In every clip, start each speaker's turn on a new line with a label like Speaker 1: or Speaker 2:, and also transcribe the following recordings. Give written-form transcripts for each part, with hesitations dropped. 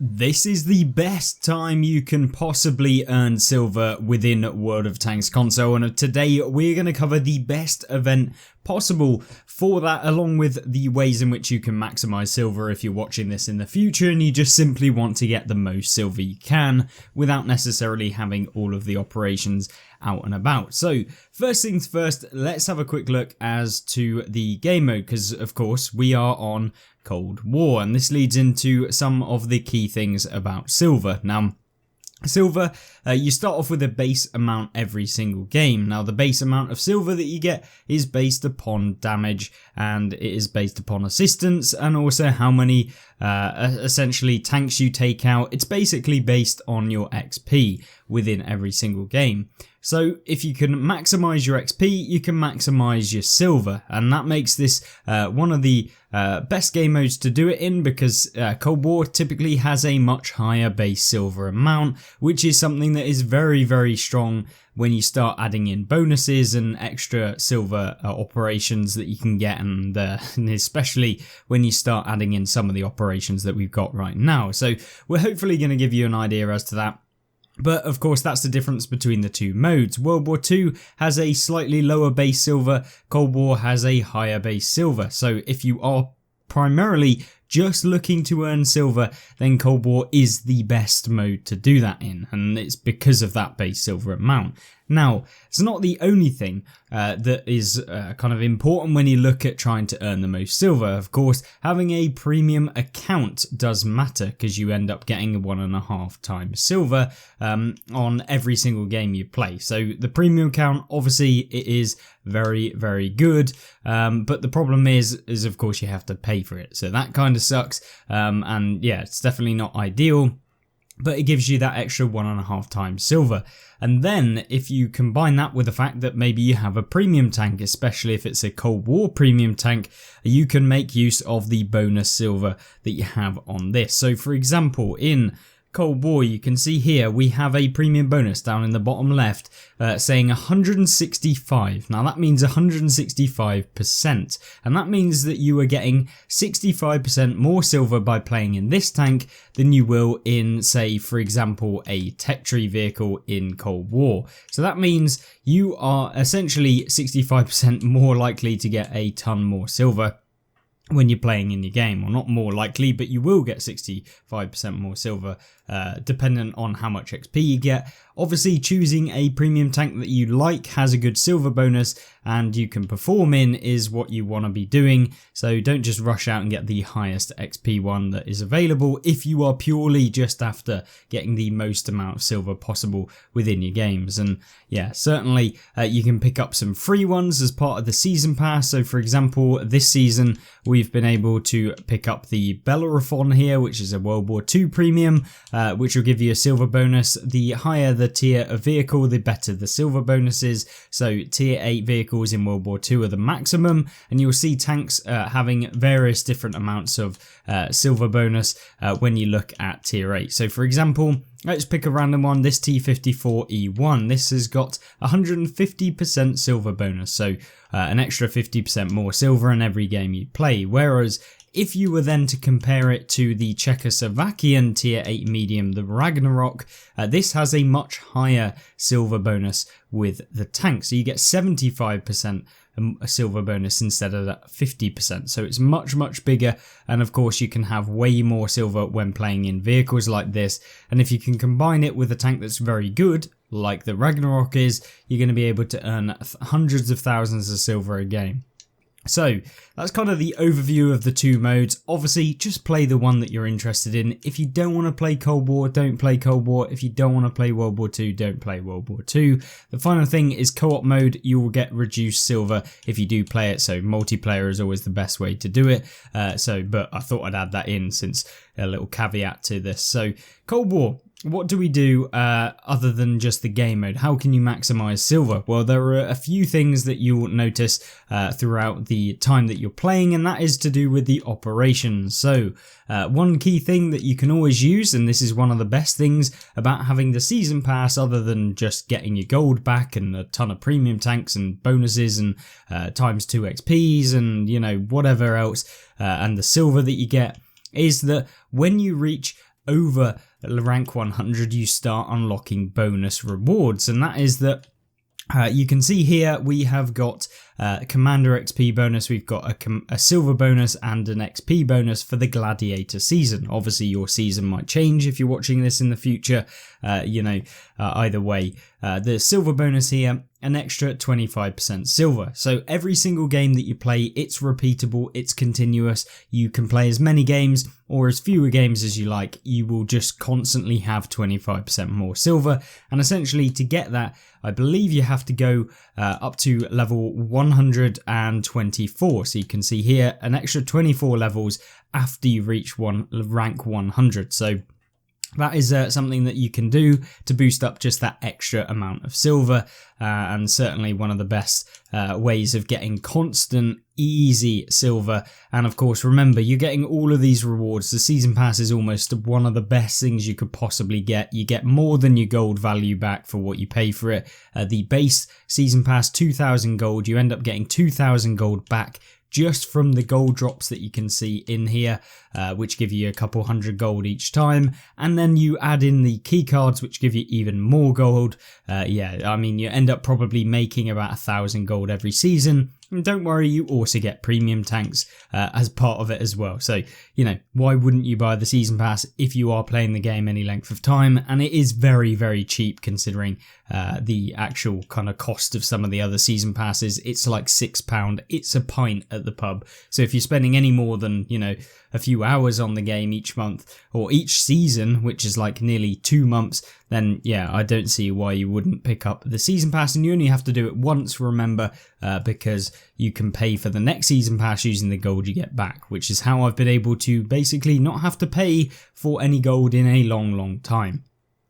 Speaker 1: This is the best time you can possibly earn silver within World of Tanks console, and today we're going to cover the best event possible for that, along with the ways in which you can maximize silver if you're watching this in the future and you just simply want to get the most silver you can without necessarily having all of the operations out and about. So first things first, let's have a quick look as to the game mode, because of course we are on Cold War, and this leads into some of the key things about silver. Now, silver, you start off with a base amount every single game. Now, the base amount of silver that you get is based upon damage, and it is based upon assistance, and also how many essentially tanks you take out. It's basically based on your XP within every single game. So if you can maximize your XP, you can maximize your silver, and that makes this one of the best game modes to do it in, because Cold War typically has a much higher base silver amount, which is something that is very, very strong when you start adding in bonuses and extra silver operations that you can get, and especially when you start adding in some of the operations that we've got right now. So we're hopefully going to give you an idea as to that. But of course, that's the difference between the two modes. World War II has a slightly lower base silver, Cold War has a higher base silver. So if you are primarily just looking to earn silver, then Cold War is the best mode to do that in, and it's because of that base silver amount. Now, it's not the only thing that is kind of important when you look at trying to earn the most silver. Of course, having a premium account does matter, because you end up getting 1.5 times silver on every single game you play. So the premium account, obviously, it is very, very good, but the problem is of course you have to pay for it. So that kind of sucks, and yeah, it's definitely not ideal. But it gives you that extra 1.5 times silver. And then if you combine that with the fact that maybe you have a premium tank, especially if it's a Cold War premium tank, you can make use of the bonus silver that you have on this. So for example, in Cold War, you can see here we have a premium bonus down in the bottom left saying 165. Now that means 165%, and that means that you are getting 65% more silver by playing in this tank than you will in, say, for example, a tech tree vehicle in Cold War. So that means you are essentially 65% more likely to get a ton more silver when you're playing in your game. Or not more likely, but you will get 65% more silver dependent on how much XP you get. Obviously, choosing a premium tank that you like, has a good silver bonus, and you can perform in is what you want to be doing. So don't just rush out and get the highest XP one that is available if you are purely just after getting the most amount of silver possible within your games. And yeah, certainly you can pick up some free ones as part of the season pass. So for example, this season we've been able to pick up the Bellerophon here, which is a World War II premium, which will give you a silver bonus. The higher the tier of vehicle, the better the silver bonuses. So tier 8 vehicles in World War II are the maximum, and you'll see tanks having various different amounts of silver bonus when you look at tier 8. So for example, let's pick a random one, this T54E1. This has got 150% silver bonus, so an extra 50% more silver in every game you play. Whereas if you were then to compare it to the Czechoslovakian tier 8 medium, the Ragnarok, this has a much higher silver bonus with the tank. So you get 75% a silver bonus instead of that 50%. So it's much, much bigger. And of course, you can have way more silver when playing in vehicles like this. And if you can combine it with a tank that's very good, like the Ragnarok is, you're going to be able to earn hundreds of thousands of silver a game. So that's kind of the overview of the two modes. Obviously, just play the one that you're interested in. If you don't want to play Cold War, don't play Cold War. If you don't want to play World War II, don't play World War II. The final thing is co-op mode. You will get reduced silver if you do play it. So multiplayer is always the best way to do it. But I thought I'd add that in since a little caveat to this. So Cold War. What do we do other than just the game mode? How can you maximize silver? Well, there are a few things that you'll notice throughout the time that you're playing, and that is to do with the operations. So one key thing that you can always use, and this is one of the best things about having the season pass, other than just getting your gold back and a ton of premium tanks and bonuses and times 2 XPs and, you know, whatever else, and the silver that you get, is that when you reach over rank 100, you start unlocking bonus rewards, and that is that you can see here we have got Commander XP bonus, we've got a silver bonus and an XP bonus for the Gladiator season. Obviously your season might change if you're watching this in the future, either way. The silver bonus here, an extra 25% silver. So every single game that you play, it's repeatable, it's continuous. You can play as many games or as fewer games as you like. You will just constantly have 25% more silver. And essentially to get that, I believe you have to go up to level 124. So you can see here an extra 24 levels after you reach rank 100. So that is something that you can do to boost up just that extra amount of silver, and certainly one of the best ways of getting constant, easy silver. And of course, remember, you're getting all of these rewards. The season pass is almost one of the best things you could possibly get. You get more than your gold value back for what you pay for it. The base season pass, 2,000 gold, you end up getting 2,000 gold back just from the gold drops that you can see in here, which give you a couple hundred gold each time, and then you add in the key cards which give you even more gold. I mean, you end up probably making about 1,000 gold every season. And don't worry, you also get premium tanks as part of it as well. So, why wouldn't you buy the season pass if you are playing the game any length of time? And it is very, very cheap considering the actual kind of cost of some of the other season passes. It's like £6. It's a pint at the pub. So if you're spending any more than, a few hours on the game each month or each season, which is like nearly 2 months, then yeah, I don't see why you wouldn't pick up the season pass. And you only have to do it once, remember, because you can pay for the next season pass using the gold you get back, which is how I've been able to basically not have to pay for any gold in a long, long time.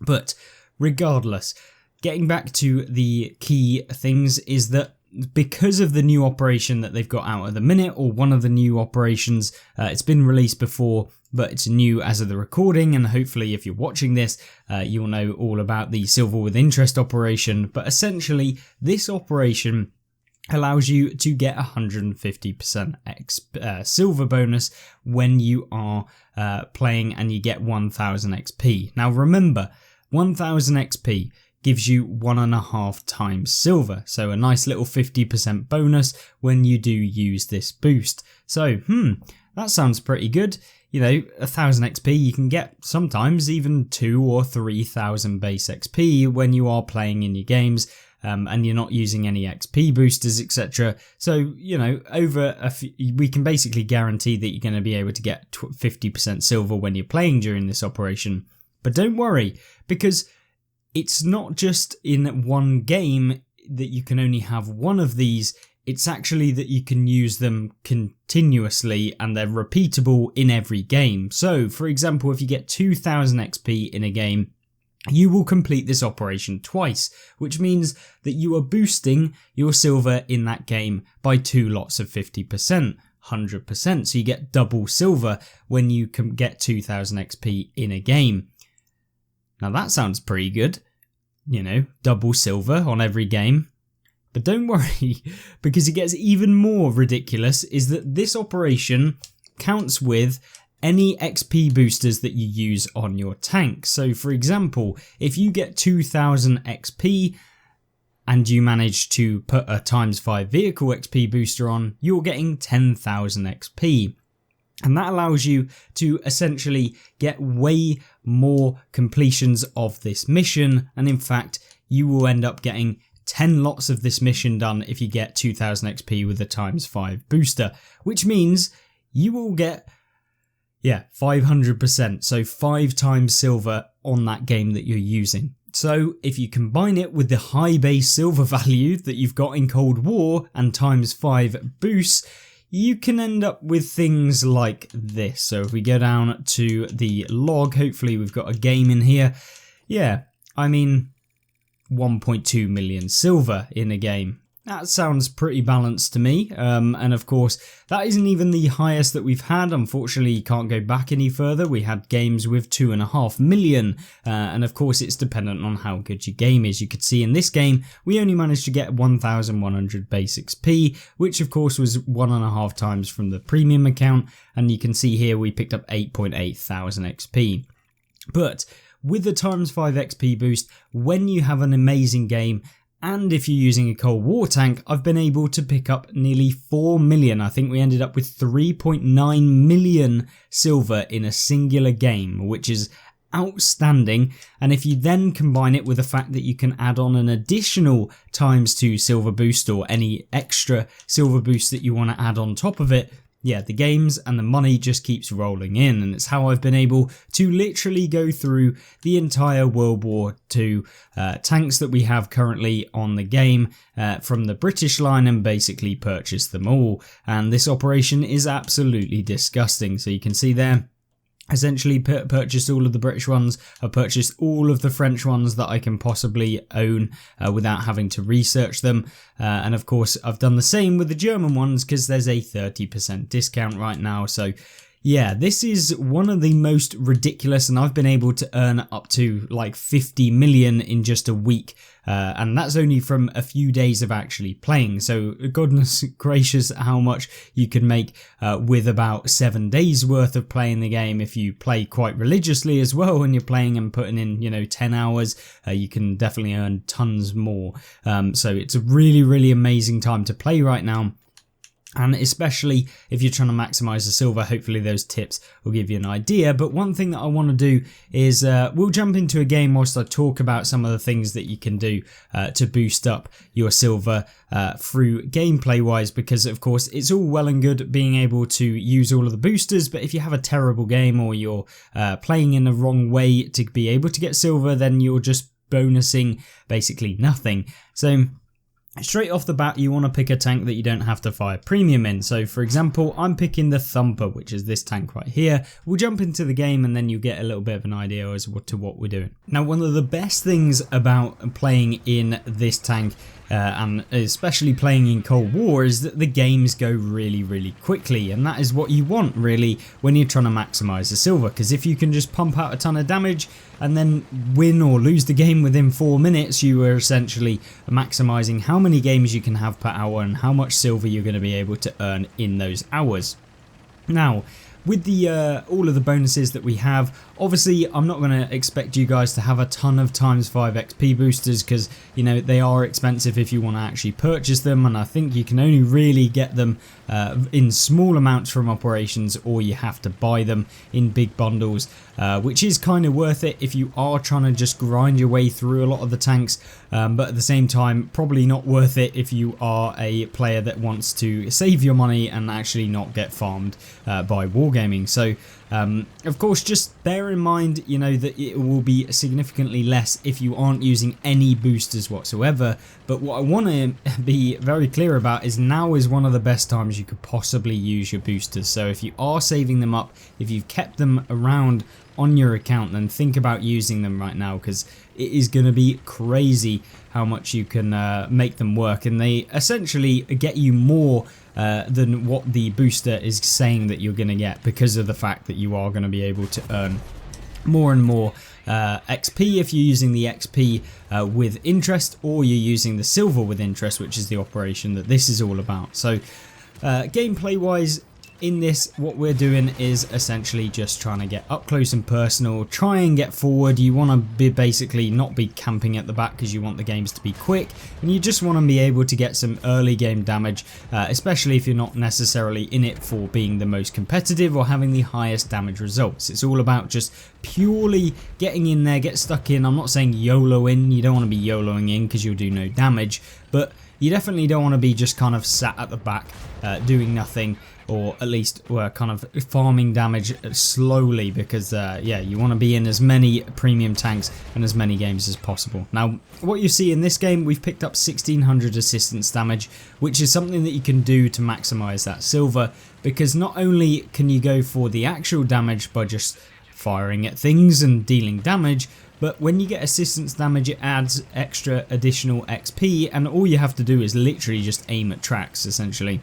Speaker 1: But regardless, getting back to the key things is that because of the new operation that they've got out at the minute, or one of the new operations, it's been released before, but it's new as of the recording, and hopefully if you're watching this, you'll know all about the silver with interest operation. But essentially, this operation allows you to get 150% silver bonus when you are playing, and you get 1000 XP. Now remember, 1000 XP gives you 1.5 times silver, so a nice little 50% bonus when you do use this boost. So that sounds pretty good. 1000 XP, you can get sometimes even 2,000 or 3,000 base XP when you are playing in your games, and you're not using any XP boosters, etc. So, over we can basically guarantee that you're going to be able to get 50% silver when you're playing during this operation. But don't worry, because it's not just in one game that you can only have one of these. It's actually that you can use them continuously and they're repeatable in every game. So, for example, if you get 2000 XP in a game, you will complete this operation twice, which means that you are boosting your silver in that game by 2 lots of 50%. 100%, so you get double silver when you can get 2000 XP in a game. Now that sounds pretty good, double silver on every game. But don't worry, because it gets even more ridiculous, is that this operation counts with any XP boosters that you use on your tank. So for example, if you get 2000 XP and you manage to put a ×5 vehicle XP booster on, you're getting 10,000 XP. And that allows you to essentially get way more completions of this mission. And in fact, you will end up getting 10 lots of this mission done if you get 2000 XP with a ×5 booster, which means you will get 500%. So 5 times silver on that game that you're using. So if you combine it with the high base silver value that you've got in Cold War and ×5 boosts, you can end up with things like this. So if we go down to the log, hopefully we've got a game in here. Yeah, I mean, 1.2 million silver in a game. That sounds pretty balanced to me, and of course that isn't even the highest that we've had. Unfortunately, you can't go back any further. We had games with 2.5 million, and of course it's dependent on how good your game is. You could see in this game we only managed to get 1100 base XP, which of course was 1.5 times from the premium account, and you can see here we picked up 8,800 XP. But with the times 5 XP boost, when you have an amazing game, and if you're using a Cold War tank, I've been able to pick up nearly 4 million. I think we ended up with 3.9 million silver in a singular game, which is outstanding. And if you then combine it with the fact that you can add on an additional ×2 silver boost or any extra silver boost that you want to add on top of it, yeah, the games and the money just keeps rolling in, and it's how I've been able to literally go through the entire World War II tanks that we have currently on the game from the British line and basically purchase them all. And this operation is absolutely disgusting. So you can see there, essentially purchased all of the British ones. I've purchased all of the French ones that I can possibly own without having to research them. And of course, I've done the same with the German ones because there's a 30% discount right now. So yeah, this is one of the most ridiculous, and I've been able to earn up to like 50 million in just a week. And that's only from a few days of actually playing. So goodness gracious, how much you can make with about 7 days worth of playing the game. If you play quite religiously as well, and you're playing and putting in, 10 hours, you can definitely earn tons more. So it's a really, really amazing time to play right now. And especially if you're trying to maximize the silver, hopefully those tips will give you an idea. But one thing that I want to do is we'll jump into a game whilst I talk about some of the things that you can do to boost up your silver through gameplay wise, because of course it's all well and good being able to use all of the boosters, but if you have a terrible game or you're playing in the wrong way to be able to get silver, then you're just bonusing basically nothing. So straight off the bat, you want to pick a tank that you don't have to fire premium in. So for example, I'm picking the Thumper, which is this tank right here. We'll jump into the game and then you'll get a little bit of an idea as to what we're doing. Now, one of the best things about playing in this tank and especially playing in Cold War is that the games go really, really quickly, and that is what you want really when you're trying to maximize the silver, because if you can just pump out a ton of damage and then win or lose the game within 4 minutes, you are essentially maximizing how many games you can have per hour and how much silver you're going to be able to earn in those hours. Now, with the all of the bonuses that we have, obviously I'm not going to expect you guys to have a ton of ×5 XP boosters, because they are expensive if you want to actually purchase them, and I think you can only really get them in small amounts from operations, or you have to buy them in big bundles, which is kind of worth it if you are trying to just grind your way through a lot of the tanks, but at the same time probably not worth it if you are a player that wants to save your money and actually not get farmed by wargaming. So of course, just bear in mind, that it will be significantly less if you aren't using any boosters whatsoever. But what I want to be very clear about is now is one of the best times you could possibly use your boosters. So if you are saving them up, if you've kept them around on your account, then think about using them right now, because it is going to be crazy how much you can make them work, and they essentially get you more than what the booster is saying that you're going to get, because of the fact that you are going to be able to earn more and more XP if you're using the XP with interest, or you're using the silver with interest, which is the operation that this is all about. So gameplay wise, in this, what we're doing is essentially just trying to get up close and personal, try and get forward. You want to be basically not be camping at the back, because you want the games to be quick, and you just want to be able to get some early game damage, especially if you're not necessarily in it for being the most competitive or having the highest damage results. It's all about just purely getting in there, get stuck in. I'm not saying YOLO in, you don't want to be YOLOing in because you'll do no damage, but you definitely don't want to be just kind of sat at the back doing nothing, or at least kind of farming damage slowly, because yeah, you want to be in as many premium tanks and as many games as possible. Now, what you see in this game, we've picked up 1600 assistance damage, which is something that you can do to maximize that silver, because not only can you go for the actual damage by just firing at things and dealing damage, but when you get assistance damage, it adds extra additional XP, and all you have to do is literally just aim at tracks essentially,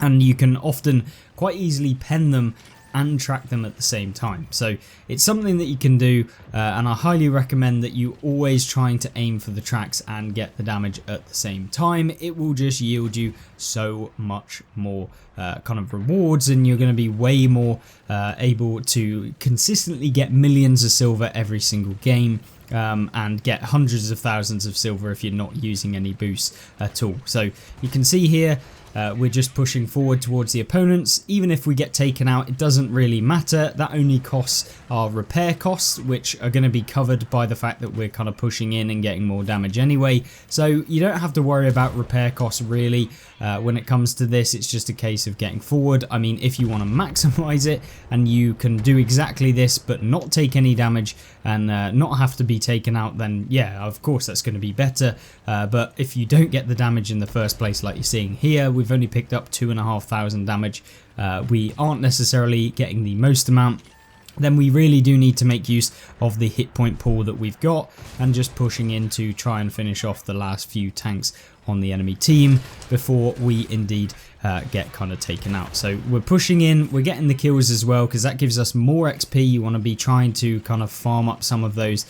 Speaker 1: and you can often quite easily pen them and track them at the same time. So it's something that you can do, and I highly recommend that you always trying to aim for the tracks and get the damage at the same time. It will just yield you so much more kind of rewards, and you're going to be way more able to consistently get millions of silver every single game. And get hundreds of thousands of silver if you're not using any boosts at all. So you can see here we're just pushing forward towards the opponents. Even if we get taken out, it doesn't really matter. That only costs our repair costs, which are going to be covered by the fact that we're kind of pushing in and getting more damage anyway. So you don't have to worry about repair costs really. When it comes to this, it's just a case of getting forward. I mean, if you want to maximize it and you can do exactly this but not take any damage and not have to be taken out, then yeah, of course that's going to be better. But if you don't get the damage in the first place, like you're seeing here, we've only picked up 2,500 damage. We aren't necessarily getting the most amount. Then we really do need to make use of the hit point pool that we've got and just pushing in to try and finish off the last few tanks on the enemy team before we indeed get kind of taken out. So we're pushing in, we're getting the kills as well because that gives us more XP. You want to be trying to kind of farm up some of those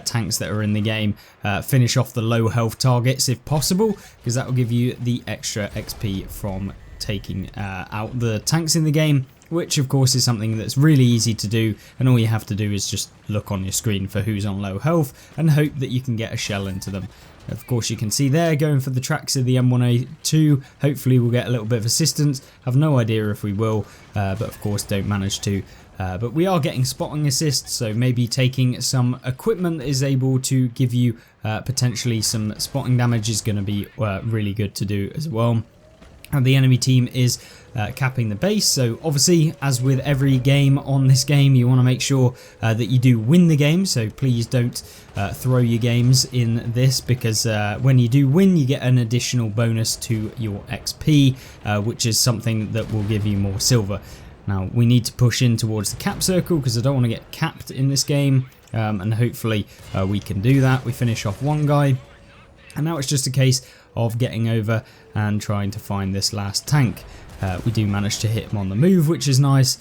Speaker 1: tanks that are in the game, finish off the low health targets if possible, because that will give you the extra XP from taking out the tanks in the game, which of course is something that's really easy to do, and all you have to do is just look on your screen for who's on low health and hope that you can get a shell into them. Of course you can see there going for the tracks of the M1A2, hopefully we'll get a little bit of assistance. Have no idea if we will, but of course don't manage to. But we are getting spotting assists, so maybe taking some equipment that is able to give you potentially some spotting damage is going to be really good to do as well. And the enemy team is capping the base, so obviously as with every game on this game you want to make sure that you do win the game, so please don't throw your games in this, because when you do win you get an additional bonus to your XP, which is something that will give you more silver. Now we need to push in towards the cap circle because I don't want to get capped in this game, and hopefully we can do that. We finish off one guy, and now it's just a case of getting over and trying to find this last tank. We do manage to hit him on the move, which is nice.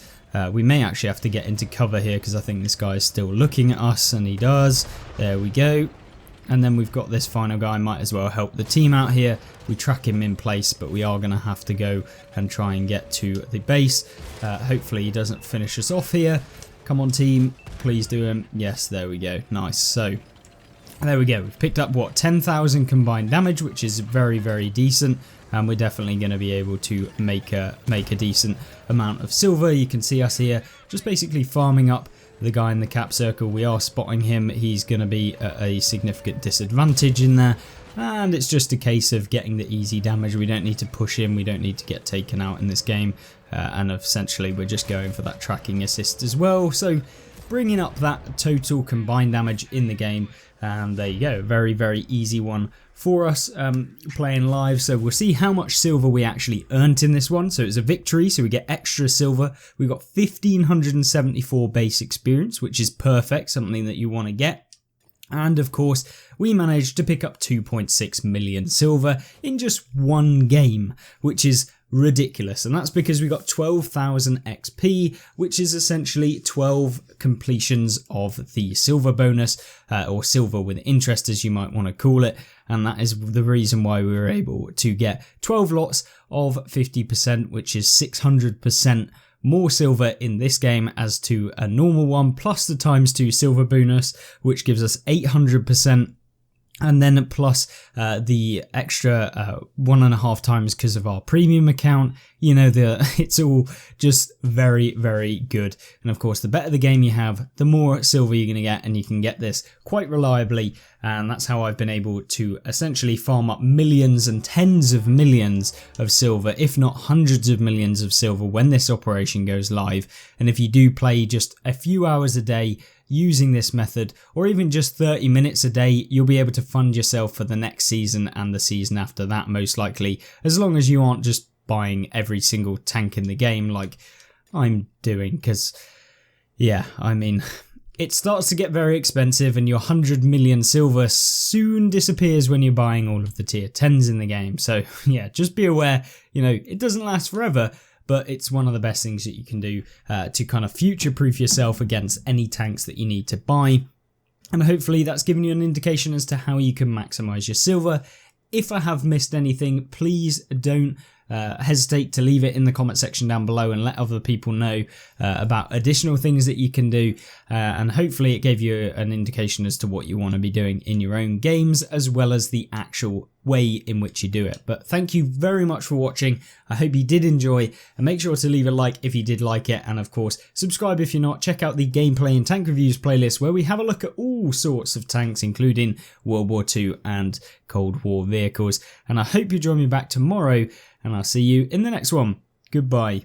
Speaker 1: We may actually have to get into cover here because I think this guy is still looking at us, and he does. There we go. And then we've got this final guy, might as well help the team out here. We track him in place, but we are going to have to go and try and get to the base. Hopefully he doesn't finish us off here. Come on team, please do him. Yes, there we go. Nice. So there we go. We've picked up what, 10,000 combined damage, which is very, very decent, and we're definitely going to be able to make a decent amount of silver. You can see us here just basically farming up the guy in the cap circle. We are spotting him. He's going to be at a significant disadvantage in there, and it's just a case of getting the easy damage. We don't need to push him. We don't need to get taken out in this game, and essentially we're just going for that tracking assist as well. So bringing up that total combined damage in the game. And there you go, very, very easy one for us playing live. So we'll see how much silver we actually earned in this one. So it's a victory, so we get extra silver. We got 1,574 base experience, which is perfect, something that you want to get. And of course, we managed to pick up 2.6 million silver in just one game, which is ridiculous. And that's because we got 12,000 XP, which is essentially 12 completions of the silver bonus, or silver with interest as you might want to call it. And that is the reason why we were able to get 12 lots of 50%, which is 600% more silver in this game as to a normal one, plus the ×2 silver bonus, which gives us 800%. And then plus the extra 1.5 times because of our premium account. You know, it's all just very, very good. And of course, the better the game you have, the more silver you're going to get, and you can get this quite reliably. And that's how I've been able to essentially farm up millions and tens of millions of silver, if not hundreds of millions of silver when this operation goes live. And if you do play just a few hours a day using this method, or even just 30 minutes a day, you'll be able to fund yourself for the next season and the season after that, most likely, as long as you aren't just buying every single tank in the game like I'm doing. Because yeah, I mean, it starts to get very expensive, and your 100 million silver soon disappears when you're buying all of the tier 10s in the game. So yeah, just be aware, you know, it doesn't last forever, but it's one of the best things that you can do to kind of future-proof yourself against any tanks that you need to buy. And hopefully that's given you an indication as to how you can maximize your silver. If I have missed anything, please don't hesitate to leave it in the comment section down below and let other people know about additional things that you can do, and hopefully it gave you an indication as to what you want to be doing in your own games, as well as the actual way in which you do it. But thank you very much for watching. I hope you did enjoy, and make sure to leave a like if you did like it, and of course subscribe if you're not. Check out the gameplay and tank reviews playlist where we have a look at all sorts of tanks, including World War II and Cold War vehicles. And I hope you join me back tomorrow, and I'll see you in the next one. Goodbye.